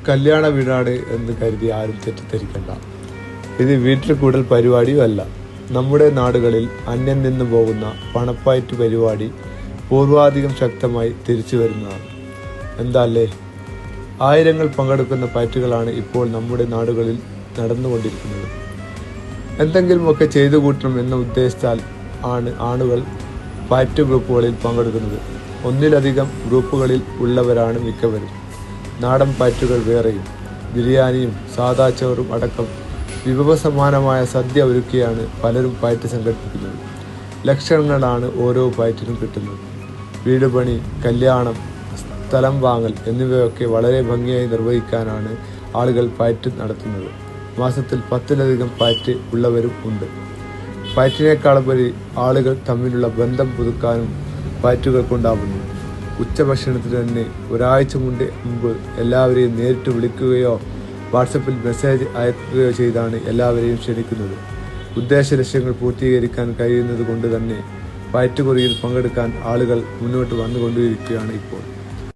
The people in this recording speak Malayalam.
കല്യാണ വീടാണ് എന്ന് കരുതി ആരും തെറ്റിദ്ധരിക്കണ്ട. ഇത് വീട്ടിൽ കൂടൽ പരിപാടിയുമല്ല. നമ്മുടെ നാടുകളിൽ അന്യം നിന്നു പോകുന്ന പണപ്പയറ്റ് പരിപാടി പൂർവാധികം ശക്തമായി തിരിച്ചു വരുന്നതാണ്. എന്താല്ലേ, ആയിരങ്ങൾ പങ്കെടുക്കുന്ന പയറ്റുകളാണ് ഇപ്പോൾ നമ്മുടെ നാടുകളിൽ നടന്നുകൊണ്ടിരിക്കുന്നത്. എന്തെങ്കിലുമൊക്കെ ചെയ്തു കൂട്ടണം എന്ന ഉദ്ദേശത്താൽ ആണ് ആളുകൾ പയറ്റ് ഗ്രൂപ്പുകളിൽ പങ്കെടുക്കുന്നത്. ഒന്നിലധികം ഗ്രൂപ്പുകളിൽ ഉള്ളവരാണ് മിക്കവരും. നാടൻ പയറ്റുകൾ വേറെയും ബിരിയാണിയും സാദാ ചോറും അടക്കം വിഭവസമാനമായ സദ്യ ഒരുക്കിയാണ് പലരും പയറ്റ് സംഘടിപ്പിക്കുന്നത്. ലക്ഷങ്ങളാണ് ഓരോ പയറ്റിനും കിട്ടുന്നത്. വീട് പണി, കല്യാണം, സ്ഥലം വാങ്ങൽ എന്നിവയൊക്കെ വളരെ ഭംഗിയായി നിർവഹിക്കാനാണ് ആളുകൾ പയറ്റ് നടത്തുന്നത്. മാസത്തിൽ 10-ലധികം പയറ്റ് ഉള്ളവരും ഉണ്ട്. പയറ്റിനേക്കാളുപരി ആളുകൾ തമ്മിലുള്ള ബന്ധം പുതുക്കാനും പയറ്റുകൾ കൊണ്ടാവുന്നു. ഉച്ചഭക്ഷണത്തിന് തന്നെ ഒരാഴ്ച മുമ്പ് എല്ലാവരെയും നേരിട്ട് വിളിക്കുകയോ വാട്സപ്പിൽ മെസ്സേജ് അയക്കുകയോ ചെയ്താണ് എല്ലാവരെയും ക്ഷണിക്കുന്നത്. ഉദ്ദേശ ലക്ഷ്യങ്ങൾ പൂർത്തീകരിക്കാൻ കഴിയുന്നത് കൊണ്ട് തന്നെ പയറ്റുകുറിയിൽ പങ്കെടുക്കാൻ ആളുകൾ മുന്നോട്ട് വന്നുകൊണ്ടിരിക്കുകയാണ് ഇപ്പോൾ.